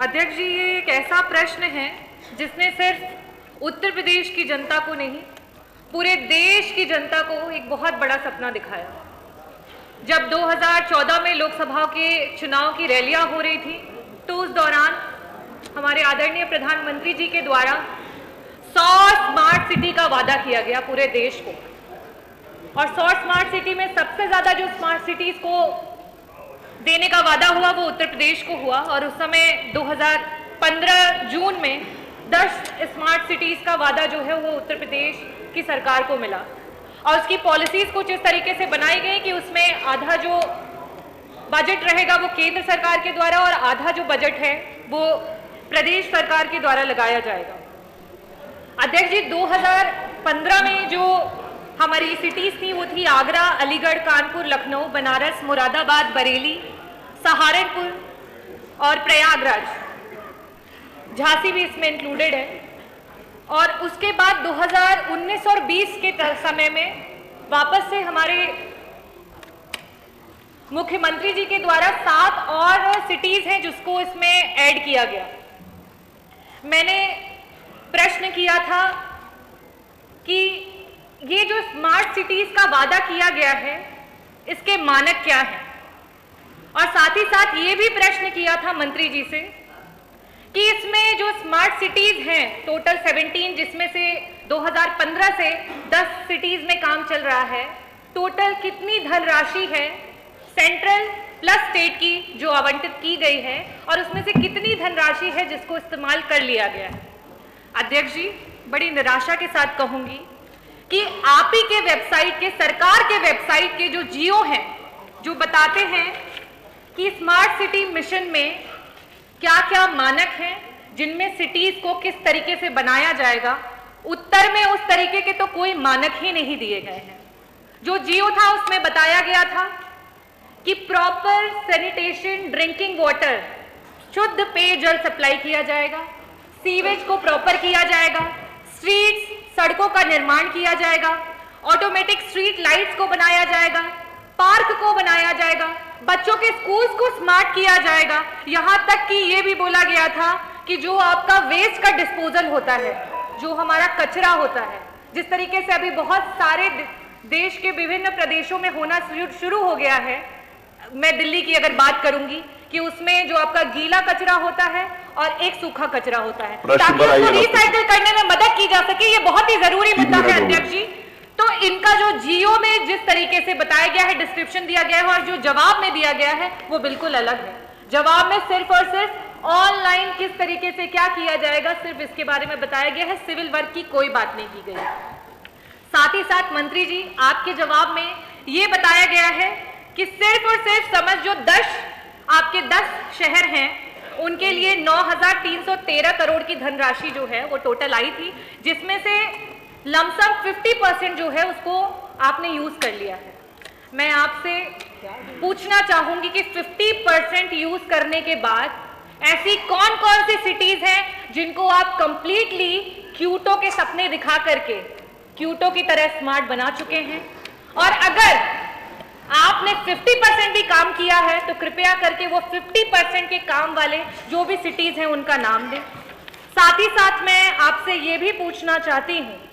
अध्यक्ष जी, ये एक ऐसा प्रश्न है जिसने सिर्फ उत्तर प्रदेश की जनता को नहीं, पूरे देश की जनता को एक बहुत बड़ा सपना दिखाया। जब 2014 में लोकसभा के चुनाव की रैलियां हो रही थी, तो उस दौरान हमारे आदरणीय प्रधानमंत्री जी के द्वारा 100 स्मार्ट सिटी का वादा किया गया पूरे देश को। और 100 स्मार्ट सिटी में सबसे ज्यादा जो स्मार्ट सिटीज को देने का वादा हुआ वो उत्तर प्रदेश को हुआ। और उस समय 2015 जून में 10 स्मार्ट सिटीज का वादा जो है वो उत्तर प्रदेश की सरकार को मिला। और उसकी पॉलिसीज कुछ इस तरीके से बनाई गई कि उसमें आधा जो बजट रहेगा वो केंद्र सरकार के द्वारा और आधा जो बजट है वो प्रदेश सरकार के द्वारा लगाया जाएगा। अध्यक्ष जी, 2015 में जो हमारी सिटीज थी वो थी आगरा, अलीगढ़, कानपुर, लखनऊ, बनारस, मुरादाबाद, बरेली, सहारनपुर और प्रयागराज। झांसी भी इसमें इंक्लूडेड है। और उसके बाद 2019 और 20 के समय में वापस से हमारे मुख्यमंत्री जी के द्वारा 7 और सिटीज हैं जिसको इसमें ऐड किया गया। मैंने प्रश्न किया था कि ये जो स्मार्ट सिटीज का वादा किया गया है इसके मानक क्या हैं, और साथ ही साथ ये भी प्रश्न किया था मंत्री जी से कि इसमें जो स्मार्ट सिटीज हैं टोटल 17, जिसमें से 2015 से 10 सिटीज में काम चल रहा है, टोटल कितनी धनराशि है सेंट्रल प्लस स्टेट की जो आवंटित की गई है और उसमें से कितनी धनराशि है जिसको इस्तेमाल कर लिया गया है। अध्यक्ष जी, बड़ी निराशा के साथ कहूंगी कि आप ही के वेबसाइट के, सरकार के वेबसाइट के जो जियो हैं, जो बताते हैं कि स्मार्ट सिटी मिशन में क्या क्या मानक हैं, जिनमें सिटीज को किस तरीके से बनाया जाएगा, उत्तर में उस तरीके के तो कोई मानक ही नहीं दिए गए हैं। जो जियो था उसमें बताया गया था कि प्रॉपर सैनिटेशन, ड्रिंकिंग वाटर, शुद्ध पेयजल सप्लाई किया जाएगा, सीवेज को प्रॉपर किया जाएगा, स्ट्रीट्स, सड़कों का निर्माण किया जाएगा, ऑटोमेटिक स्ट्रीट लाइट्स को बनाया जाएगा, पार्क को बनाया जाएगा, बच्चों के स्कूल्स को स्मार्ट किया जाएगा। यहां तक कि ये भी बोला गया था कि जो आपका वेस्ट का डिस्पोजल होता है, जो हमारा कचरा होता है, जिस तरीके से अभी बहुत सारे देश के विभिन्न प्रदेशों में होना शुरू हो गया है, मैं दिल्ली की अगर बात करूंगी कि उसमें जो आपका गीला कचरा होता है और एक सूखा कचरा होता है, ताकि उसको रिसाइकिल करने में मदद की जा सके, ये बहुत ही जरूरी मुद्दा है अध्यक्ष जी। तो इनका जो जियो में जिस तरीके से बताया गया है, डिस्क्रिप्शन दिया गया है और जो जवाब में दिया गया है वो बिल्कुल अलग है। जवाब में सिर्फ और सिर्फ ऑनलाइन किस तरीके से क्या किया जाएगा, सिर्फ इसके बारे में बताया गया है, सिविल वर्क की कोई बात नहीं की गई। साथ ही साथ मंत्री जी, आपके जवाब में ये बताया गया है कि सिर्फ और सिर्फ समझ जो 10 शहर हैं उनके लिए 9,313 करोड़ की धनराशि जो है वो टोटल आई थी, जिसमें से लमसम 50% जो है उसको आपने यूज कर लिया है। मैं आपसे पूछना चाहूंगी कि 50% यूज करने के बाद ऐसी कौन कौन सी सिटीज हैं जिनको आप कंप्लीटली क्यूटो के सपने दिखा करके क्यूटो की तरह स्मार्ट बना चुके हैं, और अगर आपने 50% भी काम किया है तो कृपया करके वो 50% के काम वाले जो भी सिटीज हैं उनका नाम दें। साथ ही साथ मैं आपसे ये भी पूछना चाहती हूँ